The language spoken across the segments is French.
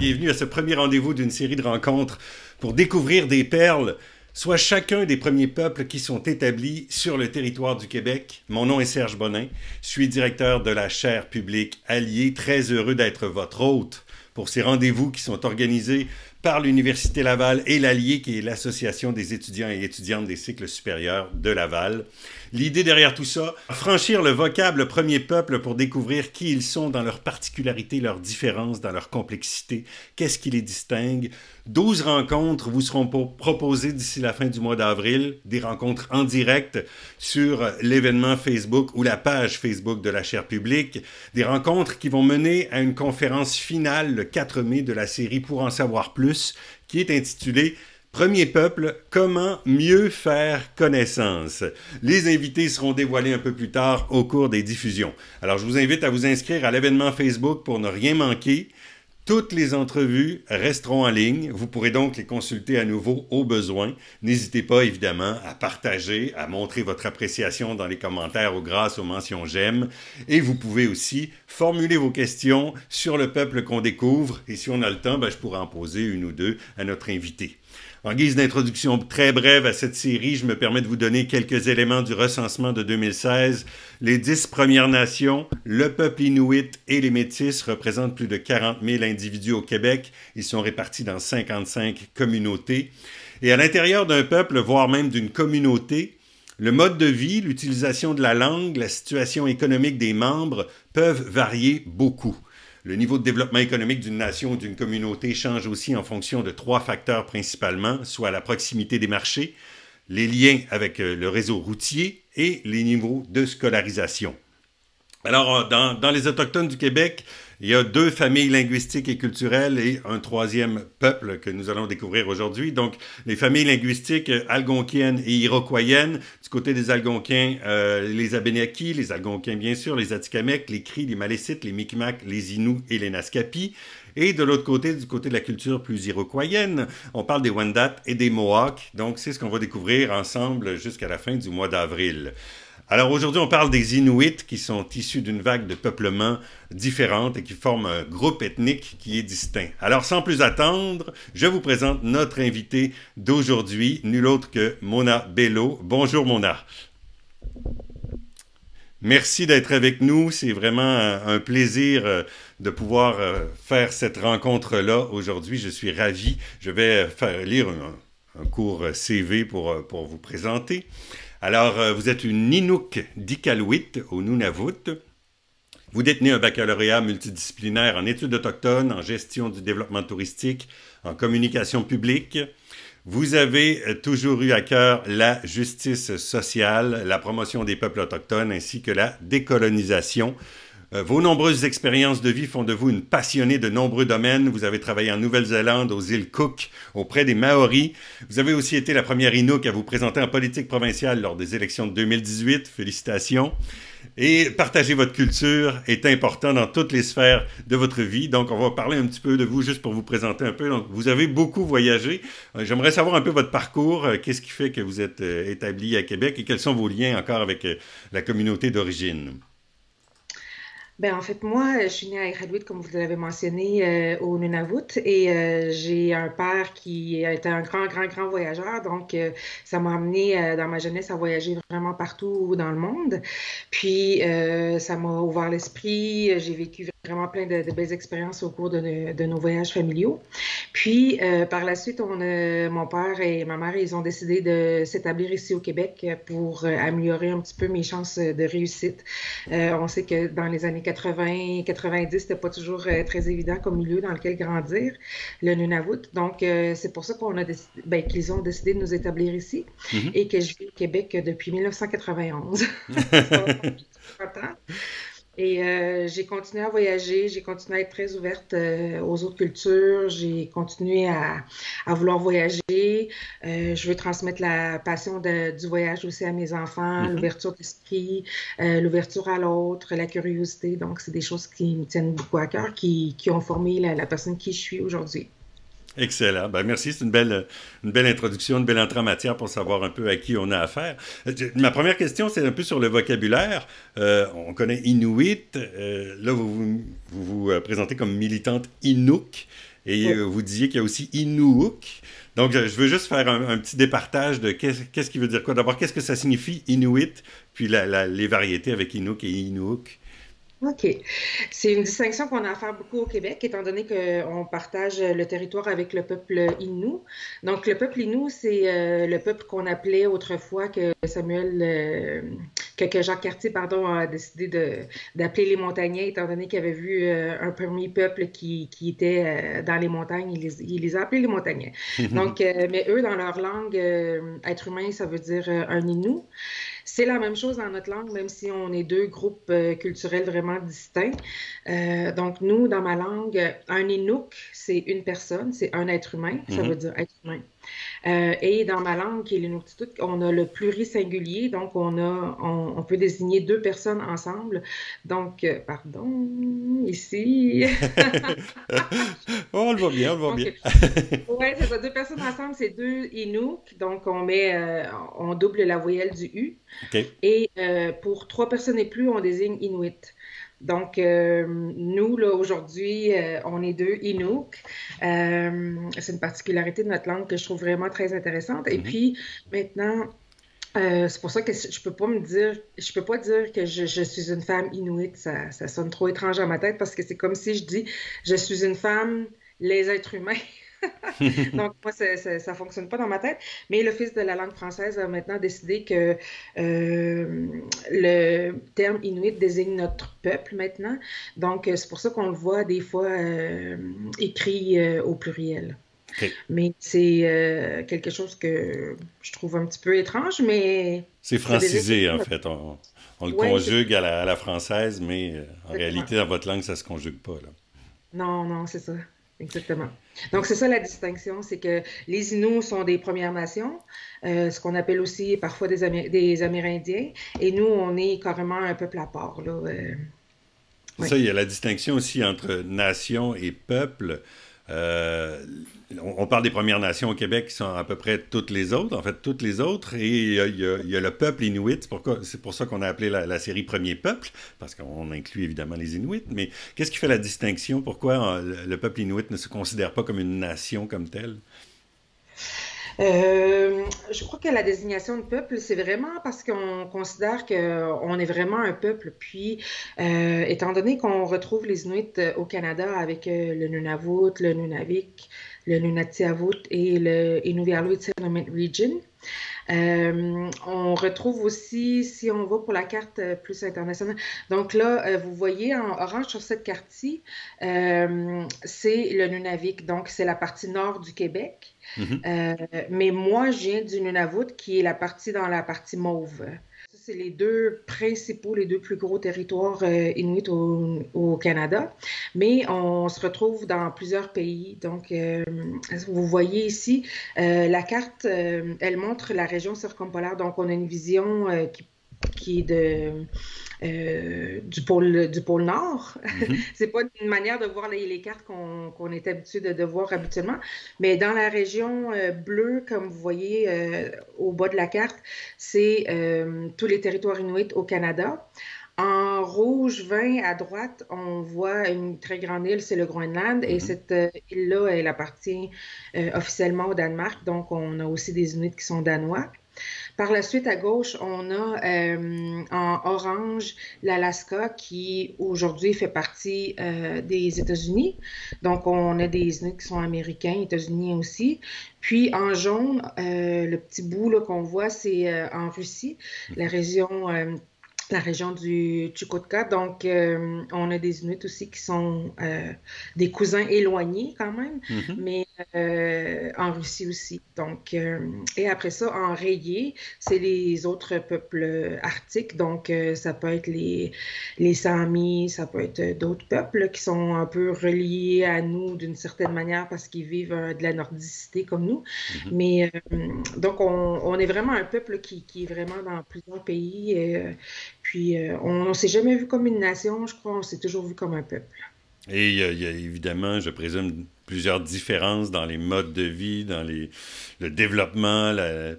bienvenue à ce premier rendez-vous d'une série de rencontres pour découvrir des perles, soit chacun des premiers peuples qui sont établis sur le territoire du Québec. Mon nom est Serge Bonin, je suis directeur de la chaire publique Allier, très heureux d'être votre hôte pour ces rendez-vous qui sont organisés par l'Université Laval et l'Allier, qui est l'Association des étudiants et étudiantes des cycles supérieurs de Laval. L'idée derrière tout ça, franchir le vocable premier peuple pour découvrir qui ils sont dans leurs particularités, leurs différences, dans leur complexité, qu'est-ce qui les distingue. 12 rencontres vous seront proposées d'ici la fin du mois d'avril, des rencontres en direct sur l'événement Facebook ou la page Facebook de la chaire publique, des rencontres qui vont mener à une conférence finale le 4 mai de la série Pour en savoir plus, qui est intitulée Premier peuple, comment mieux faire connaissance. Les invités seront dévoilés un peu plus tard au cours des diffusions. Alors, je vous invite à vous inscrire à l'événement Facebook pour ne rien manquer. Toutes les entrevues resteront en ligne. Vous pourrez donc les consulter à nouveau au besoin. N'hésitez pas, évidemment, à partager, à montrer votre appréciation dans les commentaires ou grâce aux mentions j'aime. Et vous pouvez aussi formuler vos questions sur le peuple qu'on découvre. Et si on a le temps, je pourrais en poser une ou deux à notre invité. En guise d'introduction très brève à cette série, je me permets de vous donner quelques éléments du recensement de 2016. Les 10 Premières Nations, le peuple inuit et les Métis représentent plus de 40 000 individus au Québec. Ils sont répartis dans 55 communautés. Et à l'intérieur d'un peuple, voire même d'une communauté, le mode de vie, l'utilisation de la langue, la situation économique des membres peuvent varier beaucoup. Le niveau de développement économique d'une nation ou d'une communauté change aussi en fonction de 3 facteurs principalement, soit la proximité des marchés, les liens avec le réseau routier et les niveaux de scolarisation. Alors, dans les Autochtones du Québec, il y a 2 familles linguistiques et culturelles et un 3e peuple que nous allons découvrir aujourd'hui. Donc, les familles linguistiques algonquiennes et iroquoiennes. Du côté des Algonquins, les Abénaquis, les Algonquins bien sûr, les Atikamekw, les Cris, les Malécites, les Micmacs, les Inuits et les Naskapis. Et de l'autre côté, du côté de la culture plus iroquoienne, on parle des Wendat et des Mohawks. Donc, c'est ce qu'on va découvrir ensemble jusqu'à la fin du mois d'avril. Alors aujourd'hui, on parle des Inuits qui sont issus d'une vague de peuplement différente et qui forment un groupe ethnique qui est distinct. Alors sans plus attendre, je vous présente notre invité d'aujourd'hui, nul autre que Mona Bello. Bonjour Mona. Merci d'être avec nous. C'est vraiment un plaisir de pouvoir faire cette rencontre-là aujourd'hui. Je suis ravi. Je vais lire un court CV pour vous présenter. Alors, vous êtes une Inuk d'Iqaluit au Nunavut. Vous détenez un baccalauréat multidisciplinaire en études autochtones, en gestion du développement touristique, en communication publique. Vous avez toujours eu à cœur la justice sociale, la promotion des peuples autochtones ainsi que la décolonisation. Vos nombreuses expériences de vie font de vous une passionnée de nombreux domaines. Vous avez travaillé en Nouvelle-Zélande, aux îles Cook, auprès des Maoris. Vous avez aussi été la première Inuk à vous présenter en politique provinciale lors des élections de 2018. Félicitations. Et partager votre culture est important dans toutes les sphères de votre vie. Donc, on va parler un petit peu de vous juste pour vous présenter un peu. Donc, vous avez beaucoup voyagé. J'aimerais savoir un peu votre parcours. Qu'est-ce qui fait que vous êtes établi à Québec et quels sont vos liens encore avec la communauté d'origine? Ben, en fait, moi, je suis née à Iqaluit, comme vous l'avez mentionné, au Nunavut, et j'ai un père qui a été un grand voyageur, donc ça m'a amené dans ma jeunesse à voyager vraiment partout dans le monde. Puis, ça m'a ouvert l'esprit, j'ai vécu vraiment plein de belles expériences au cours de nos voyages familiaux. Puis, par la suite, mon père et ma mère, ils ont décidé de s'établir ici au Québec pour améliorer un petit peu mes chances de réussite. On sait que dans les années 80, 90, c'était pas toujours très évident comme milieu dans lequel grandir, le Nunavut. Donc, c'est pour ça qu'ils ont décidé de nous établir ici Mhm. et que je vis au Québec depuis 1991. Et j'ai continué à voyager, j'ai continué à être très ouverte aux autres cultures, j'ai continué à vouloir voyager. Je veux transmettre la passion du voyage aussi à mes enfants, Mhm. l'ouverture d'esprit, l'ouverture à l'autre, la curiosité. Donc, c'est des choses qui me tiennent beaucoup à cœur, qui ont formé la personne qui je suis aujourd'hui. Excellent. Merci. C'est une belle introduction, une belle entrée en matière pour savoir un peu à qui on a affaire. Ma première question, c'est un peu sur le vocabulaire. On connaît Inuit. Là, vous vous présentez comme militante Inuk. Et Oui. vous disiez qu'il y a aussi Inuvik. Donc, je veux juste faire un petit départage de qu'est-ce qui veut dire quoi. D'abord, qu'est-ce que ça signifie Inuit, puis les variétés avec Inuk et Inuk. OK. C'est une distinction qu'on a à faire beaucoup au Québec, étant donné qu'on partage le territoire avec le peuple Innu. Donc, le peuple Innu, c'est le peuple qu'on appelait autrefois que Jacques Cartier, pardon, a décidé d'appeler les Montagnais, étant donné qu'il avait vu un premier peuple qui était dans les montagnes, il les a appelés les Montagnais. Donc, mais eux, dans leur langue, être humain, ça veut dire un Innu. C'est la même chose dans notre langue, même si on est deux groupes culturels vraiment distincts. Donc, nous, dans ma langue, un Inuk, c'est une personne, c'est un être humain, ça veut Mhm. dire être humain. Et dans ma langue, qui est l'Inuktitut, on a le plurisingulier, donc on peut désigner deux personnes ensemble. Donc, pardon, ici. Oh, on le voit bien, on le voit bien. Donc, ouais, c'est ça, deux personnes ensemble, c'est deux Inuk, donc on double la voyelle du U. OK. Et pour trois personnes et plus, on désigne Inuit. Donc, nous, là, aujourd'hui, on est deux Inuk. C'est une particularité de notre langue que je trouve vraiment très intéressante. Et Mhm. puis, maintenant, c'est pour ça que je peux pas dire que je suis une femme Inuit. Ça sonne trop étrange à ma tête parce que c'est comme si je dis, je suis une femme, les êtres humains. Donc, moi, ça fonctionne pas dans ma tête. Mais l'Office de la langue française a maintenant décidé que le terme Inuit désigne notre peuple maintenant. Donc, c'est pour ça qu'on le voit des fois écrit au pluriel. OK. Mais c'est quelque chose que je trouve un petit peu étrange, mais C'est ça désigne francisé, en notre... fait. On le Oui, c'est ça, conjugue à la française, mais en exactement. réalité, dans votre langue, ça se conjugue pas, là. Non, non, c'est ça. Exactement. Donc, c'est ça la distinction, c'est que les Inuits sont des Premières Nations, ce qu'on appelle aussi parfois des Amérindiens, et nous, on est carrément un peuple à part, là. C'est Oui. ça, il y a la distinction aussi entre nation et peuple. Euh, on parle des Premières Nations au Québec qui sont à peu près toutes les autres, en fait toutes les autres, et il y a le peuple inuit, c'est pour ça qu'on a appelé la série Premier Peuple, parce qu'on inclut évidemment les Inuits, mais qu'est-ce qui fait la distinction? Pourquoi le peuple inuit ne se considère pas comme une nation comme telle? Je crois que la désignation de peuple, c'est vraiment parce qu'on considère qu'on est vraiment un peuple. Puis, étant donné qu'on retrouve les Inuits au Canada avec le Nunavut, le Nunavik, le Nunatiavut et le Inuvialuit Settlement Region, on retrouve aussi, si on va pour la carte plus internationale, donc là, vous voyez en orange sur cette carte-ci, c'est le Nunavik, donc c'est la partie nord du Québec. Mhm. Euh, mais moi, je viens du Nunavut, qui est la partie dans la partie mauve. Ça, c'est les deux principaux, les deux plus gros territoires inuits au Canada. Mais on se retrouve dans plusieurs pays. Donc, vous voyez ici, la carte, elle montre la région circumpolaire. Donc, on a une vision qui est du pôle Nord. Mhm. C'est pas une manière de voir les cartes qu'on est habitué de voir habituellement, mais dans la région bleue, comme vous voyez au bas de la carte, c'est tous les territoires inuits au Canada. En rouge vin à droite, on voit une très grande île, c'est le Groenland, et Mhm. cette île-là, elle appartient officiellement au Danemark, donc on a aussi des Inuits qui sont danois. Par la suite, à gauche, on a en orange l'Alaska qui aujourd'hui fait partie des États-Unis. Donc, on a des Inuits qui sont américains, États-Unis aussi. Puis en jaune, le petit bout là, qu'on voit, c'est en Russie, la Mhm. région la région du Tchoukotka. Donc, on a des Inuits aussi qui sont des cousins éloignés quand même, Mhm. mais en Russie aussi. Donc, et après ça, en rayé, c'est les autres peuples arctiques. Donc, ça peut être les Samis, ça peut être d'autres peuples qui sont un peu reliés à nous d'une certaine manière parce qu'ils vivent de la nordicité comme nous. Mhm. Mais donc, on est vraiment un peuple qui est vraiment dans plusieurs pays. Puis, on ne s'est jamais vu comme une nation, je crois, on s'est toujours vu comme un peuple. Et il y a évidemment, je présume, plusieurs différences dans les modes de vie, le développement,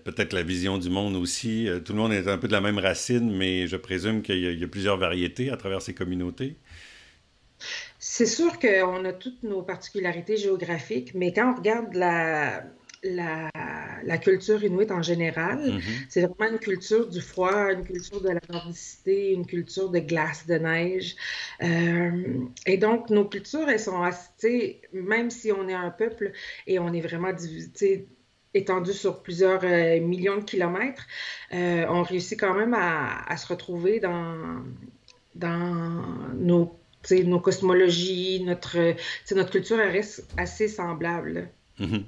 peut-être la vision du monde aussi. Tout le monde est un peu de la même racine, mais je présume qu'il y a plusieurs variétés à travers ces communautés. C'est sûr qu'on a toutes nos particularités géographiques, mais quand on regarde la, la culture inuite en général, Mhm, c'est vraiment une culture du froid, une culture de la nordicité, une culture de glace, de neige. Et donc, nos cultures, elles sont assez, tu sais, même si on est un peuple et on est vraiment divisé, étendu sur plusieurs millions de kilomètres, on réussit quand même à se retrouver dans nos, tu sais, nos cosmologies, tu sais, notre culture elle reste assez semblable. mhm.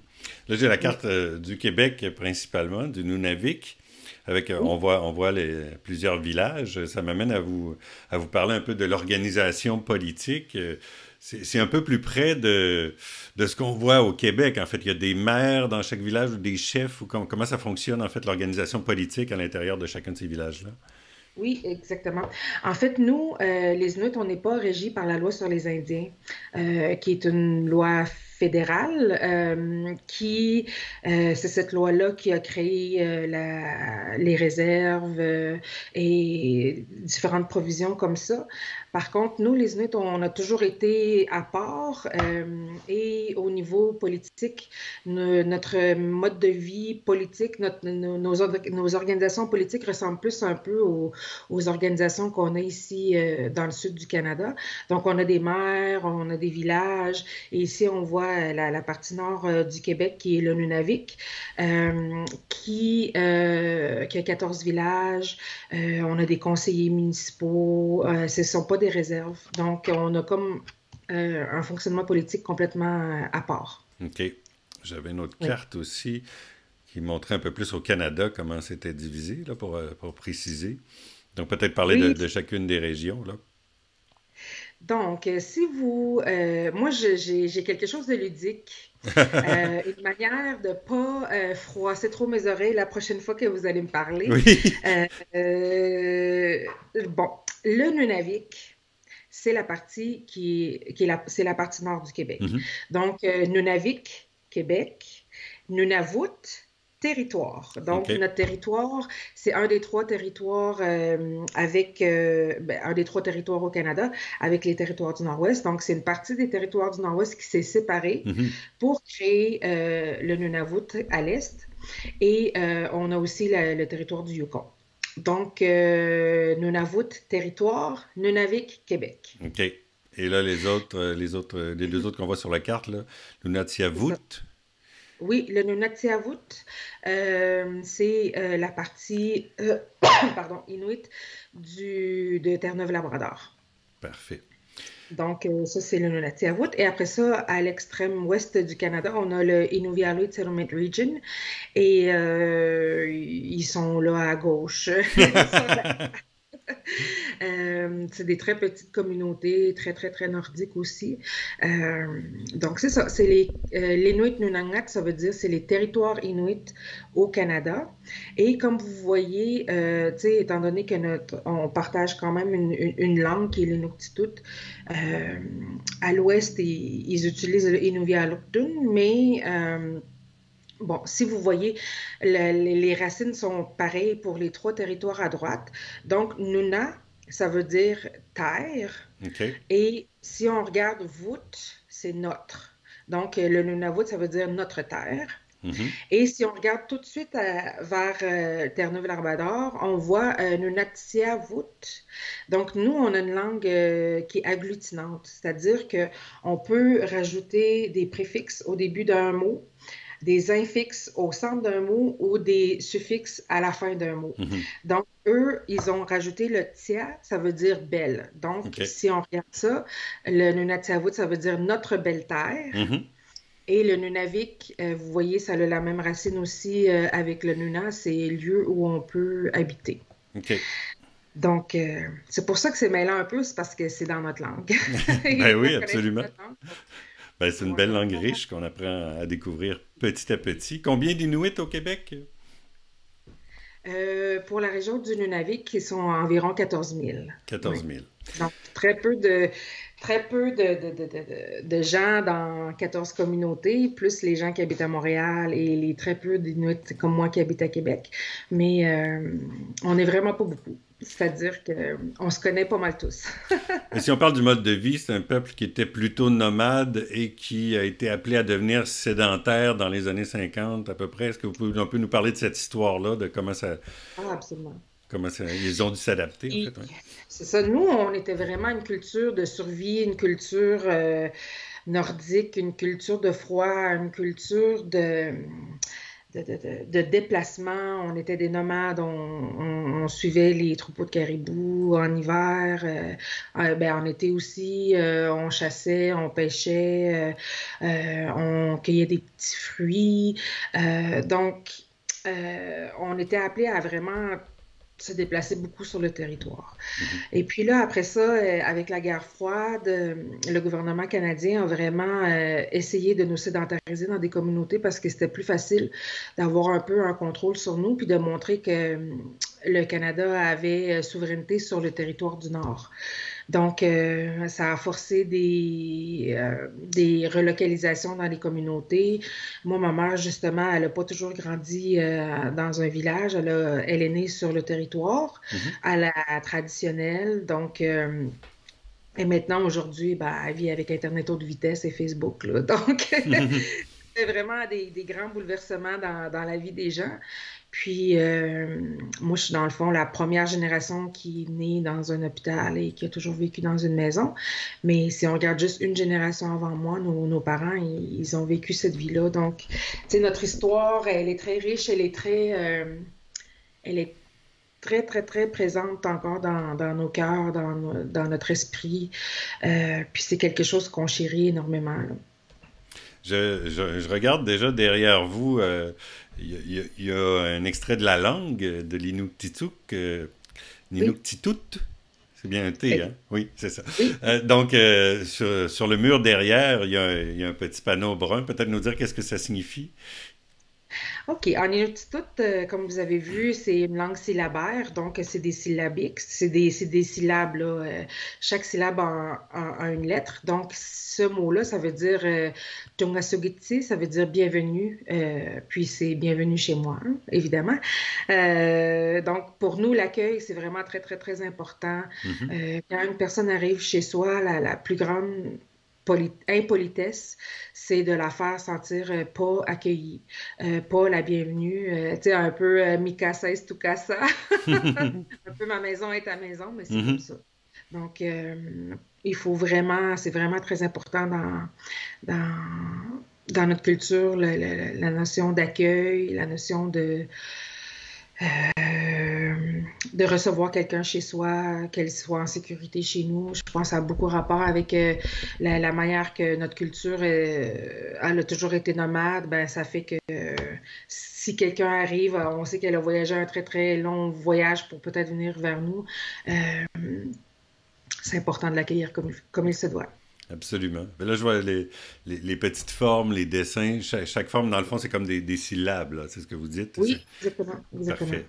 Là, j'ai la Oui, carte du Québec principalement, du Nunavik. Avec, oui, on voit plusieurs villages. Ça m'amène à vous parler un peu de l'organisation politique. C'est un peu plus près de ce qu'on voit au Québec. En fait, il y a des maires dans chaque village ou des chefs. Ou comment ça fonctionne, en fait, l'organisation politique à l'intérieur de chacun de ces villages-là? oui, exactement. En fait, nous, les Inuits, on n'est pas régis par la loi sur les Indiens, qui est une loi fédérale, c'est cette loi-là qui a créé les réserves et différentes provisions comme ça. Par contre, nous, les Inuits, on a toujours été à part et au niveau politique, notre mode de vie politique, nos organisations politiques ressemblent plus un peu aux organisations qu'on a ici dans le sud du Canada. Donc, on a des maires, on a des villages, et ici, on voit la partie nord du Québec qui est le Nunavik, qui a 14 villages. On a des conseillers municipaux. Ce ne sont pas des réserves. Donc, on a comme un fonctionnement politique complètement à part. OK. J'avais une autre Oui. carte aussi qui montrait un peu plus au Canada comment c'était divisé, là, pour préciser. Donc, peut-être parler Oui, de chacune des régions, là. donc, si vous... moi, j'ai quelque chose de ludique. Une manière de ne pas froisser trop mes oreilles la prochaine fois que vous allez me parler. Oui. Euh, bon, le Nunavik, c'est la partie c'est la partie nord du Québec. Mhm. Donc, Nunavik, Québec, Nunavut, territoire. Donc, OK. notre territoire, c'est un des trois territoires un des trois territoires au Canada avec les territoires du Nord-Ouest. Donc, c'est une partie des territoires du Nord-Ouest qui s'est séparée Mhm. pour créer le Nunavut à l'est. Et on a aussi le territoire du Yukon. Donc, Nunavut, territoire, Nunavik, Québec. OK. Et là, les deux autres qu'on voit sur la carte, là, C'est ça. Nunatiavut. Oui, le Nunavut, c'est la partie pardon, inuit de Terre-Neuve-Labrador. Parfait. Donc, ça, c'est le Nunavut. Et après ça, à l'extrême ouest du Canada, on a le Inuvialuit Settlement Region. Et ils sont là à gauche. C'est des très petites communautés, très, très, très nordiques aussi. Donc, c'est ça. C'est l'Inuit Nunangat, ça veut dire c'est les territoires Inuits au Canada. Et comme vous voyez, tu sais, étant donné que on partage quand même une langue qui est l'Inuktitut, euh, à l'ouest, ils utilisent le Inuvialuktun, mais bon, si vous voyez, les racines sont pareilles pour les trois territoires à droite. Donc, Nuna, ça veut dire terre. OK. Et si on regarde Vout, c'est notre. Donc, le Nunavut, ça veut dire notre terre. Mhm. Et si on regarde tout de suite vers Terre-Neuve-Labrador, on voit Nunatsiavut. Donc, nous, on a une langue qui est agglutinante, c'est-à-dire qu'on peut rajouter des préfixes au début d'un mot, des infixes au centre d'un mot ou des suffixes à la fin d'un mot. Mhm. Donc, eux, ils ont rajouté le tia, ça veut dire belle. Donc, OK. si on regarde ça, le Nunatiavut, ça veut dire notre belle terre. Mhm. Et le Nunavik, vous voyez, ça a la même racine aussi avec le Nuna, c'est lieu où on peut habiter. OK. Donc, c'est pour ça que c'est mêlant un peu, c'est parce que c'est dans notre langue. Et Ben pour oui, connaître absolument. notre langue, Ben, c'est une ouais. belle langue riche qu'on apprend à découvrir petit à petit. Combien d'Inuits au Québec? Pour la région du Nunavik, qui sont environ 14 000. Oui. 14 000. Donc, très peu de gens dans 14 communautés, plus les gens qui habitent à Montréal et les très peu d'Inuits comme moi qui habitent à Québec. Mais on n'est vraiment pas beaucoup. C'est-à-dire qu'on se connaît pas mal tous. Et si on parle du mode de vie, c'est un peuple qui était plutôt nomade et qui a été appelé à devenir sédentaire dans les années 50 à peu près. Est-ce que vous pouvez un peu nous parler de cette histoire-là, de Ah, absolument. ils ont dû s'adapter, en Et fait, oui. c'est ça. Nous, on était vraiment une culture de survie, une culture nordique, une culture de froid, une culture de déplacement. On était des nomades, on suivait les troupeaux de caribous en hiver. Ben, en été aussi, on chassait, on pêchait, on cueillait des petits fruits. Donc, on était appelés à vraiment se déplacer beaucoup sur le territoire. Mhm. Et puis là, après ça, avec la guerre froide, le gouvernement canadien a vraiment essayé de nous sédentariser dans des communautés parce que c'était plus facile d'avoir un peu un contrôle sur nous puis de montrer que le Canada avait souveraineté sur le territoire du Nord. Donc, ça a forcé des relocalisations dans les communautés. Moi, ma mère, justement, elle n'a pas toujours grandi dans un village. Elle est née sur le territoire, Mhm. à la traditionnelle. Donc, et maintenant, aujourd'hui, ben, elle vit avec Internet haute vitesse et Facebook, là. Donc, c'est vraiment des grands bouleversements dans la vie des gens. Puis, moi, je suis dans le fond la première génération qui est née dans un hôpital et qui a toujours vécu dans une maison. Mais si on regarde juste une génération avant moi, nos parents, ils ont vécu cette vie-là. Donc, tu sais, notre histoire, elle est très riche, elle est très, très, très présente encore dans nos cœurs, dans notre esprit. Puis c'est quelque chose qu'on chérit énormément, là. Je regarde déjà derrière vous, il y a un extrait de la langue de l'Inuktitut, Oui, N'inuktitut, c'est bien un T, oui, hein? Oui, c'est ça. oui. Donc, sur le mur derrière, il y a un petit panneau brun. Peut-être nous dire qu'est-ce que ça signifie? OK. En Inuktitut, comme vous avez vu, c'est une langue syllabaire, donc c'est des syllabiques, c'est des syllabes, là. Chaque syllabe a une lettre. Donc, ce mot-là, ça veut dire Tungasugitsi, ça veut dire bienvenue, puis c'est bienvenue chez moi, hein, évidemment. Donc, pour nous, l'accueil, c'est vraiment très, très, très important. Mhm. Quand une personne arrive chez soi, la plus grande impolitesse, c'est de la faire sentir pas accueillie, pas la bienvenue, tu sais, un peu mi casa es tu casa, un peu ma maison est ta maison, mais c'est comme Mhm. ça. Donc, il faut vraiment, c'est vraiment très important dans, dans notre culture, la notion d'accueil, la notion de recevoir quelqu'un chez soi, qu'elle soit en sécurité chez nous. Je pense que ça a beaucoup rapport avec la manière que notre culture elle a toujours été nomade. Ben, ça fait que si quelqu'un arrive, on sait qu'elle a voyagé un très très long voyage pour peut-être venir vers nous. Euh, c'est important de l'accueillir comme il se doit. Absolument. Mais là, je vois les petites formes, les dessins. Chaque forme, dans le fond, c'est comme des syllabes, là. C'est ce que vous dites. C'est Oui, exactement, exactement. parfait.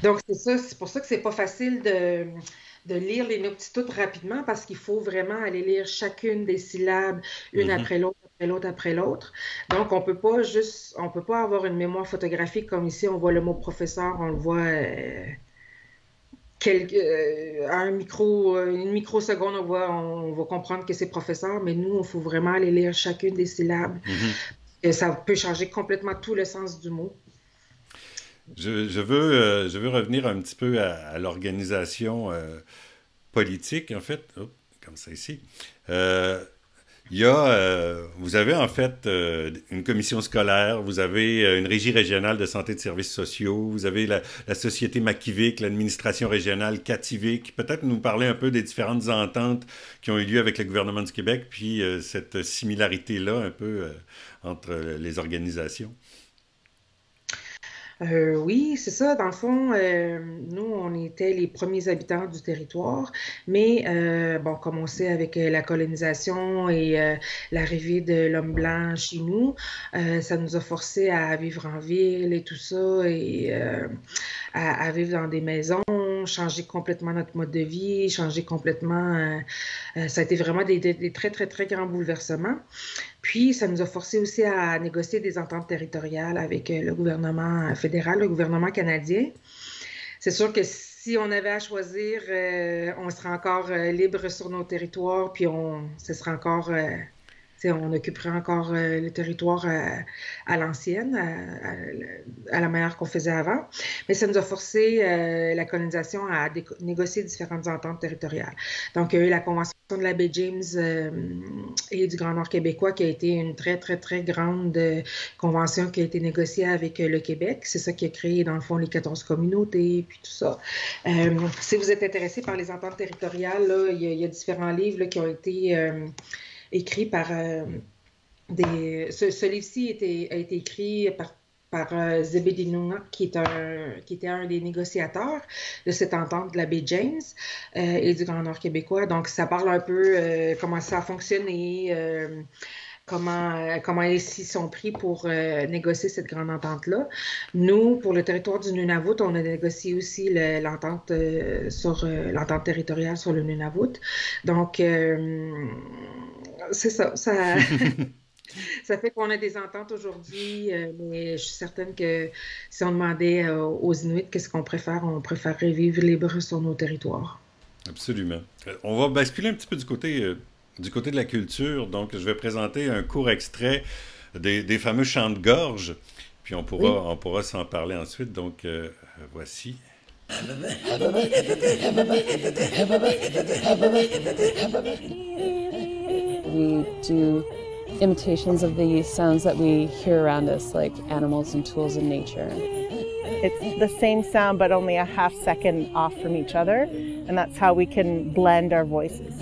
Donc, c'est ça, c'est pour ça que c'est pas facile de lire les Inuktitut rapidement parce qu'il faut vraiment aller lire chacune des syllabes une Mhm. après l'autre, après l'autre, après l'autre. Donc, on peut pas avoir une mémoire photographique comme ici, on voit le mot professeur, on le voit à une microseconde, on va comprendre que c'est professeur, mais nous, il faut vraiment aller lire chacune des syllabes. Mhm. Et ça peut changer complètement tout le sens du mot. Je veux revenir un petit peu à l'organisation politique, en fait. Hop, comme ça ici. Euh, vous avez en fait une commission scolaire, vous avez une régie régionale de santé et de services sociaux, vous avez la société Makivik, l'administration régionale Kativik. Peut-être nous parler un peu des différentes ententes qui ont eu lieu avec le gouvernement du Québec, puis cette similarité-là un peu entre les organisations. Oui, c'est ça. Dans le fond, nous, on était les premiers habitants du territoire, mais bon, comme on sait, avec la colonisation et l'arrivée de l'homme blanc chez nous, ça nous a forcés à vivre en ville et tout ça, et à vivre dans des maisons communication, changer complètement notre mode de vie, changer complètement... ça a été vraiment des très, très, très grands bouleversements. Puis, ça nous a forcé aussi à négocier des ententes territoriales avec le gouvernement fédéral, le gouvernement canadien. C'est sûr que si on avait à choisir, on serait encore libre sur nos territoires, puis ce serait encore... on occuperait encore le territoire à l'ancienne, à la manière qu'on faisait avant. Mais ça nous a forcé, la colonisation, à négocier différentes ententes territoriales. Donc, il y a eu la Convention de la baie James et du Grand Nord québécois, qui a été une très, très, très grande convention qui a été négociée avec le Québec. C'est ça qui a créé, dans le fond, les 14 communautés, puis tout ça. Si vous êtes intéressé par les ententes territoriales, là, il y a différents livres là, qui ont été... écrit par ce livre-ci a été écrit par Zebedee Nungack, qui était un des négociateurs de cette entente de la baie James et du Grand Nord québécois. Donc, ça parle un peu comment ça a fonctionné, comment ils s'y sont pris pour négocier cette grande entente-là. Nous, pour le territoire du Nunavut, on a négocié aussi l'entente l'entente territoriale sur le Nunavut. Donc, c'est ça. Ça fait qu'on a des ententes aujourd'hui, mais je suis certaine que si on demandait aux Inuits qu'est-ce qu'on préfère, on préférerait vivre libre sur nos territoires. Absolument. On va basculer un petit peu du côté de la culture. Donc, je vais présenter un court extrait des fameux chants de gorge, puis on pourra s'en parler ensuite. Donc, voici. We do imitations of the sounds that we hear around us, like animals and tools in nature. It's the same sound, but only a half second off from each other, and that's how we can blend our voices.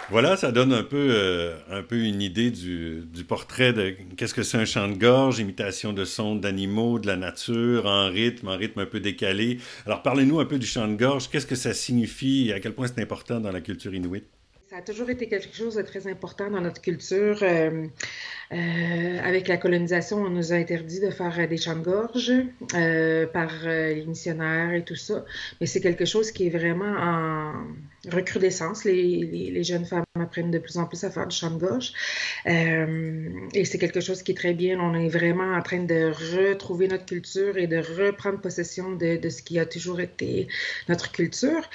Voilà, ça donne un peu une idée du portrait de qu'est-ce que c'est un chant de gorge, imitation de sons d'animaux, de la nature, en rythme un peu décalé. Alors, parlez-nous un peu du chant de gorge. Qu'est-ce que ça signifie et à quel point c'est important dans la culture inuite? Ça a toujours été quelque chose de très important dans notre culture. Avec la colonisation, on nous a interdit de faire des chants de gorge par les missionnaires et tout ça. Mais c'est quelque chose qui est vraiment en recrudescence. Les jeunes femmes apprennent de plus en plus à faire du chant de gorge. Et c'est quelque chose qui est très bien. On est vraiment en train de retrouver notre culture et de reprendre possession de ce qui a toujours été notre culture.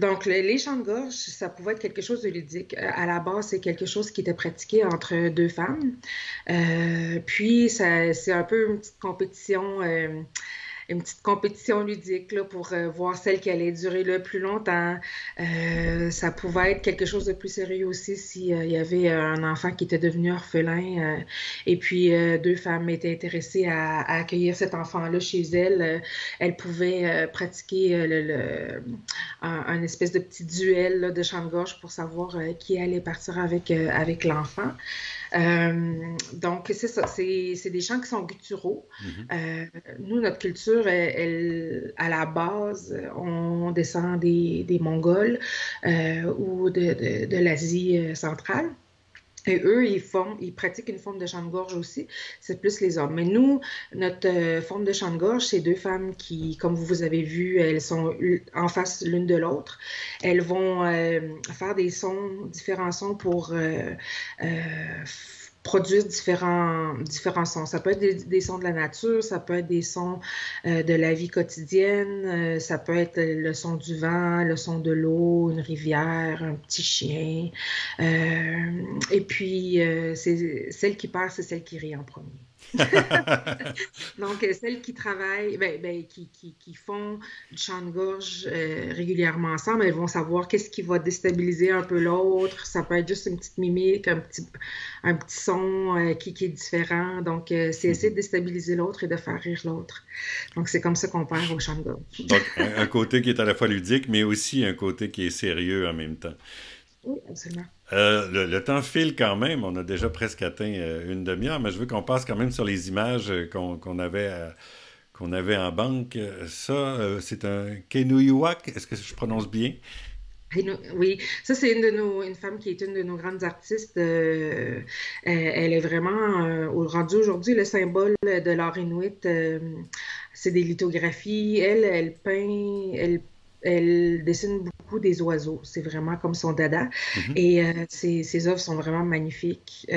Donc, les chants de gorge, ça pouvait être quelque chose de ludique. À la base, c'est quelque chose qui était pratiqué entre deux femmes. Puis, c'est un peu une petite compétition ludique là, pour voir celle qui allait durer le plus longtemps. Ça pouvait être quelque chose de plus sérieux aussi s'il y avait un enfant qui était devenu orphelin et puis deux femmes étaient intéressées à accueillir cet enfant-là chez elles. Elles pouvaient pratiquer un espèce de petit duel là, de chant de gorge pour savoir qui allait partir avec l'enfant. Donc, c'est ça, c'est des chants qui sont gutturaux. Nous, notre culture, à la base, on descend des Mongols ou de l'Asie centrale. Et eux, ils pratiquent une forme de chant de gorge aussi. C'est plus les hommes. Mais nous, notre forme de chant de gorge, c'est deux femmes qui, comme vous avez vu, elles sont en face l'une de l'autre. Elles vont faire différents sons pour produire différents sons. Ça peut être des sons de la nature, ça peut être des sons de la vie quotidienne, ça peut être le son du vent, le son de l'eau, une rivière, un petit chien. Et puis, celle qui perd, c'est celle qui rit en premier. Donc, celles qui travaillent, qui font du chant de gorge régulièrement ensemble, elles vont savoir qu'est-ce qui va déstabiliser un peu l'autre. Ça peut être juste une petite mimique, un petit son qui est différent. Donc, c'est essayer de déstabiliser l'autre et de faire rire l'autre. Donc, c'est comme ça qu'on perd au chant de gorge. Donc, un côté qui est à la fois ludique, mais aussi un côté qui est sérieux en même temps. Oui, absolument. Le temps file quand même, on a déjà presque atteint une demi-heure, mais je veux qu'on passe quand même sur les images qu'on avait en banque. Ça, c'est un Kenuyuak, est-ce que je prononce bien? Oui, ça c'est une femme qui est une de nos grandes artistes. Elle est vraiment rendue aujourd'hui le symbole de l'art inuit. C'est des lithographies. Elle peint, elle dessine beaucoup des oiseaux. C'est vraiment comme son dada. Mhm. Et ses œuvres sont vraiment magnifiques.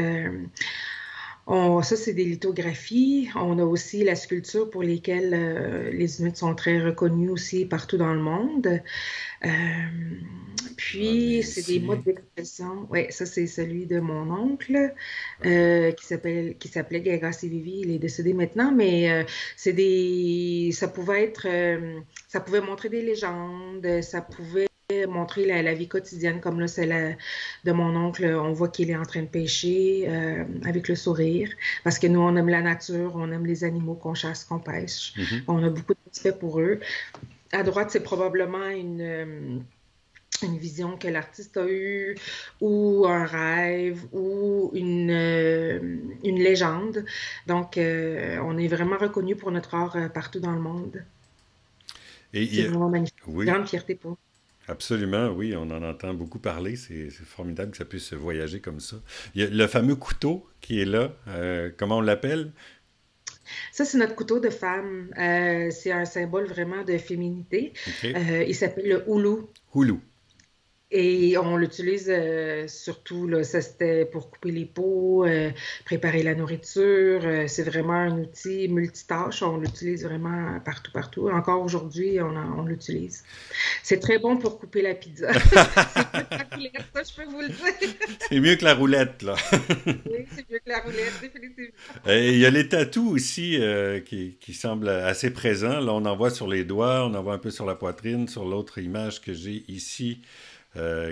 Ça, c'est des lithographies. On a aussi la sculpture pour lesquelles les Inuits sont très reconnus aussi partout dans le monde. Euh, Je vais amener Puis, c'est des ici. modes d'expression. Oui, ça, c'est celui de mon oncle qui s'appelait Gaga Vivi. Il est décédé maintenant, mais ça pouvait montrer des légendes, ça pouvait montrer la vie quotidienne, comme là, de mon oncle. On voit qu'il est en train de pêcher avec le sourire, parce que nous, on aime la nature, on aime les animaux qu'on chasse, qu'on pêche. Mhm. On a beaucoup de respect pour eux. À droite, c'est probablement une vision que l'artiste a eue, ou un rêve, ou une légende. Donc, on est vraiment reconnu pour notre art partout dans le monde. Et C'est vraiment magnifique. oui, Grande fierté pour. absolument, oui, on en entend beaucoup parler. C'est formidable que ça puisse voyager comme ça. Il y a le fameux couteau qui est là. Comment on l'appelle? Ça, c'est notre couteau de femme. C'est un symbole vraiment de féminité. OK. Il s'appelle le houlou. Hulu. Et on l'utilise surtout, là, ça c'était pour couper les pots, préparer la nourriture. C'est vraiment un outil multitâche. On l'utilise vraiment partout, partout. Encore aujourd'hui, on l'utilise. C'est très bon pour couper la pizza. C'est mieux que la roulette, ça, je peux vous le dire. C'est mieux que la roulette, là. Oui, c'est mieux que la roulette, définitivement. Et il y a les tatous aussi qui semblent assez présents. Là, on en voit sur les doigts, on en voit un peu sur la poitrine, sur l'autre image que j'ai ici,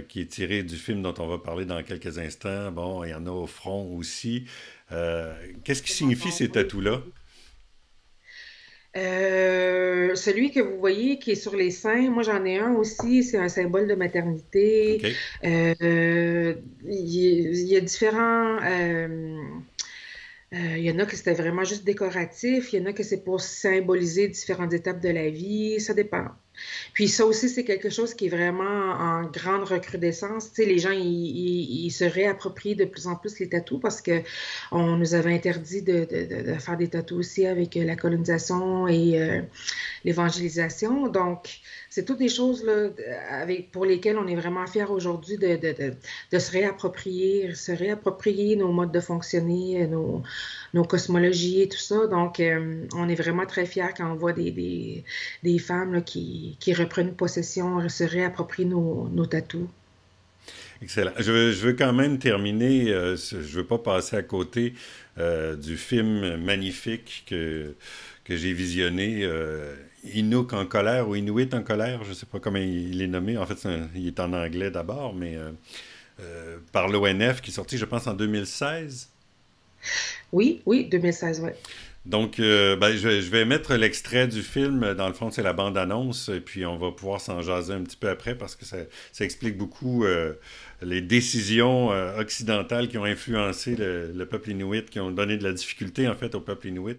qui est tirée du film dont on va parler dans quelques instants. Bon, il y en a au front aussi. Qu'est-ce qui C'est mon signifie ces nombril. tatous-là? Celui que vous voyez qui est sur les seins, moi j'en ai un aussi, c'est un symbole de maternité. OK. Il y a différents. Il y en a que c'était vraiment juste décoratif, il y en a que c'est pour symboliser différentes étapes de la vie, ça dépend. Puis ça aussi, c'est quelque chose qui est vraiment en grande recrudescence. Tu sais, les gens, ils se réapproprient de plus en plus les tatous parce que on nous avait interdit de faire des tatous aussi avec la colonisation et l'évangélisation. Donc, c'est toutes des choses là, pour lesquelles on est vraiment fiers aujourd'hui de se réapproprier nos modes de fonctionner, nos cosmologies et tout ça. Donc, on est vraiment très fiers quand on voit des femmes là, qui reprennent possession, se réapproprient nos tatous. Excellent. Je veux quand même terminer, je veux pas passer à côté du film magnifique que j'ai visionné, Inuk en colère ou Inuit en colère, je sais pas comment il est nommé. En fait, il est en anglais d'abord, mais par l'ONF qui est sorti, je pense, en 2016. Oui, oui, 2016, ouais. Donc, ben, je vais mettre l'extrait du film. Dans le fond, c'est la bande-annonce, et puis on va pouvoir s'en jaser un petit peu après parce que ça explique beaucoup les décisions occidentales qui ont influencé le peuple inuit, qui ont donné de la difficulté, en fait, au peuple inuit.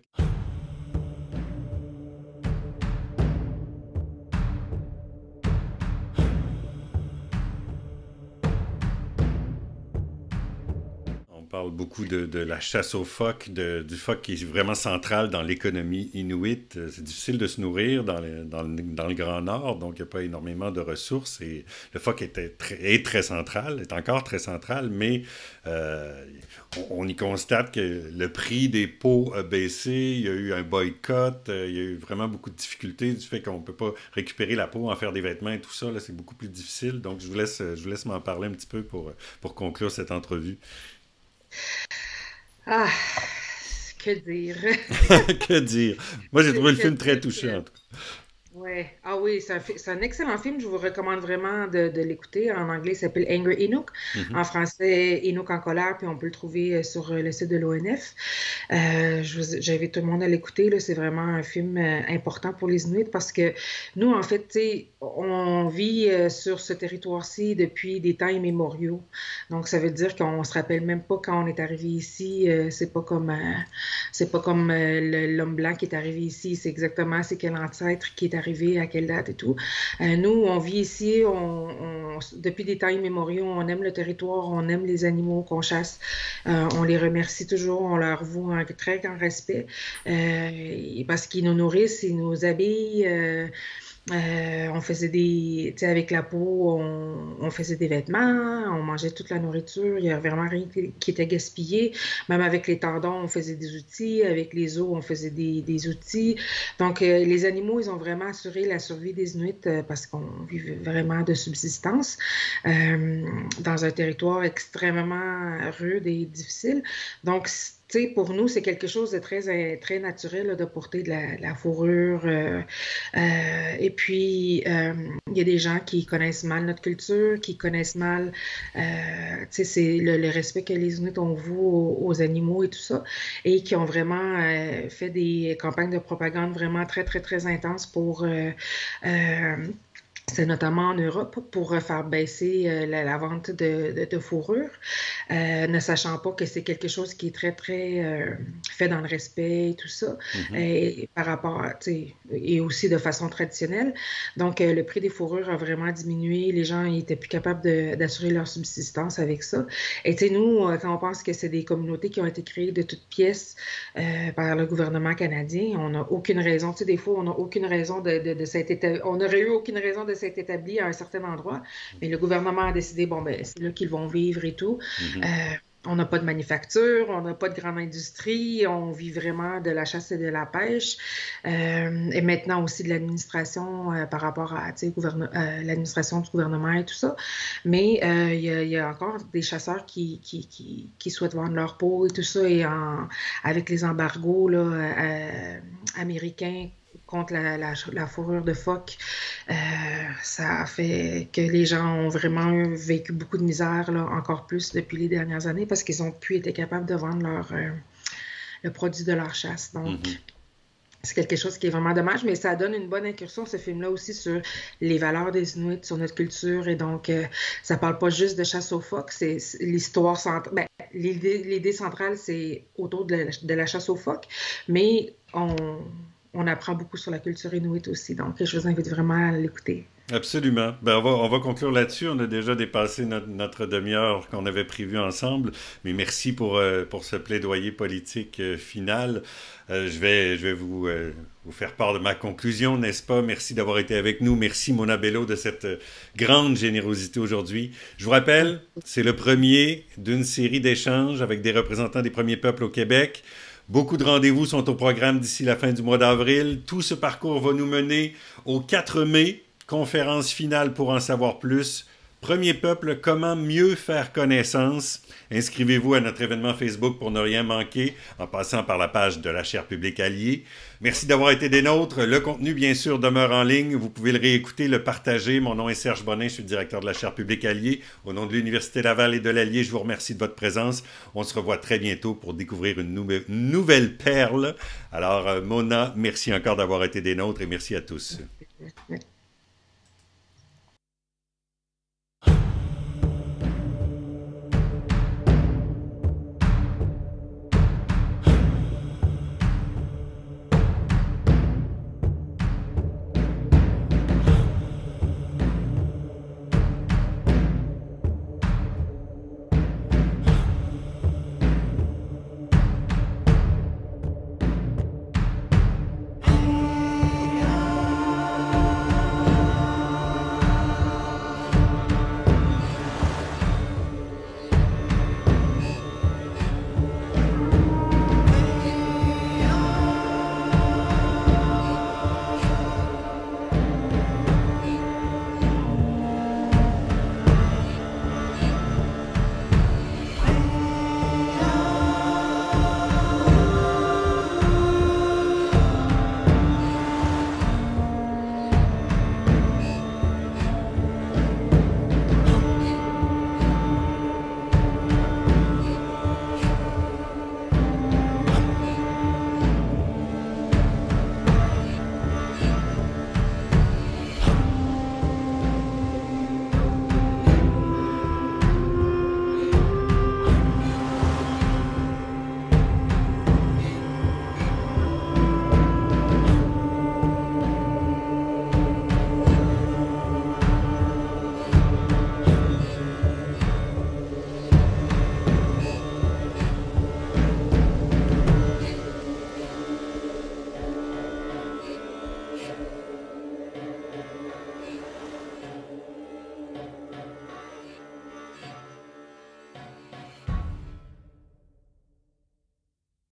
On parle beaucoup de la chasse au phoque, du phoque qui est vraiment central dans l'économie inuite. C'est difficile de se nourrir dans le Grand Nord, donc il n'y a pas énormément de ressources. Et le phoque est très central, est encore très central, mais euh, on y constate que le prix des pots a baissé, il y a eu un boycott, il y a eu vraiment beaucoup de difficultés du fait qu'on ne peut pas récupérer la peau, en faire des vêtements et tout ça. Là, c'est beaucoup plus difficile. Donc je vous laisse m'en parler un petit peu pour conclure cette entrevue. Ah, que dire? Que dire? Moi, j'ai trouvé le film très Que touchant, en dire? tout cas. Ouais. Ah oui, c'est un excellent film. Je vous recommande vraiment de l'écouter. En anglais, il s'appelle Angry Inuk. Mhm. En français, Inuk en colère, puis on peut le trouver sur le site de l'ONF. J'invite tout le monde à l'écouter, là. C'est vraiment un film important pour les Inuits parce que nous, en fait, tu sais, on vit sur ce territoire-ci depuis des temps immémoriaux. Donc, ça veut dire qu'on se rappelle même pas quand on est arrivé ici. C'est pas comme l'homme blanc qui est arrivé ici. C'est exactement c'est quel ancêtre qui est arrivé, à quelle date et tout. Nous, on vit ici, depuis des temps immémoriaux, on aime le territoire, on aime les animaux qu'on chasse. On les remercie toujours, on leur voue un très grand respect parce qu'ils nous nourrissent, ils nous habillent. On faisait tu sais, avec la peau, on faisait des vêtements, on mangeait toute la nourriture, il n'y a vraiment rien qui était gaspillé. Même avec les tendons, on faisait des outils, avec les os, on faisait des outils. Donc, les animaux, ils ont vraiment assuré la survie des Inuits parce qu'on vivait vraiment de subsistance dans un territoire extrêmement rude et difficile. Donc, tu sais, pour nous, c'est quelque chose de très naturel là, de porter de la fourrure. Et puis, il y a des gens qui connaissent mal notre culture, qui connaissent mal, tu sais, c'est le respect que les Inuits ont voulu aux animaux et tout ça, et qui ont vraiment fait des campagnes de propagande vraiment très, très, très intenses pour c'est notamment en Europe pour faire baisser la vente de fourrure, ne sachant pas que c'est quelque chose qui est très, très fait dans le respect et tout ça, Mhm. et par rapport à, tu sais, et aussi de façon traditionnelle. Donc, le prix des fourrures a vraiment diminué. Les gens n'étaient plus capables d'assurer leur subsistance avec ça. Et tu sais, nous, quand on pense que c'est des communautés qui ont été créées de toutes pièces par le gouvernement canadien, on n'a aucune raison. Tu sais, des fois, on n'a aucune raison de s'être établi. On n'aurait eu aucune raison de s'être établi à un certain endroit, mais le gouvernement a décidé, bon, ben, c'est là qu'ils vont vivre et tout. Mhm. On n'a pas de manufacture, on n'a pas de grande industrie, on vit vraiment de la chasse et de la pêche. Et maintenant aussi de l'administration par rapport à l'administration du gouvernement et tout ça. Mais il y a encore des chasseurs qui souhaitent vendre leur peau et tout ça. Et avec les embargos là, américains contre la fourrure de phoque, ça a fait que les gens ont vraiment vécu beaucoup de misère, là, encore plus depuis les dernières années, parce qu'ils n'ont plus été capables de vendre le produit de leur chasse. Donc, Mhm. c'est quelque chose qui est vraiment dommage, mais ça donne une bonne incursion, ce film-là aussi, sur les valeurs des Inuits, sur notre culture. Et donc, ça parle pas juste de chasse aux phoques, c'est l'histoire centrale. Ben, l'idée centrale, c'est autour de la chasse aux phoques, mais on apprend beaucoup sur la culture inuite aussi. Donc, je vous invite vraiment à l'écouter. Absolument. Ben, on va conclure là-dessus. On a déjà dépassé notre demi-heure qu'on avait prévue ensemble. Mais merci pour ce plaidoyer politique final. Je vais vous faire part de ma conclusion, n'est-ce pas? Merci d'avoir été avec nous. Merci, Mona Bello, de cette grande générosité aujourd'hui. Je vous rappelle, c'est le premier d'une série d'échanges avec des représentants des premiers peuples au Québec. Beaucoup de rendez-vous sont au programme d'ici la fin du mois d'avril. Tout ce parcours va nous mener au 4 mai, conférence finale pour en savoir plus. Premier peuple, comment mieux faire connaissance? Inscrivez-vous à notre événement Facebook pour ne rien manquer en passant par la page de la Chaire publique alliée. Merci d'avoir été des nôtres. Le contenu, bien sûr, demeure en ligne. Vous pouvez le réécouter, le partager. Mon nom est Serge Bonin, je suis le directeur de la Chaire publique alliée. Au nom de l'Université Laval et de l'Allier, je vous remercie de votre présence. On se revoit très bientôt pour découvrir une nouvelle perle. Alors, Mona, merci encore d'avoir été des nôtres et merci à tous. Merci.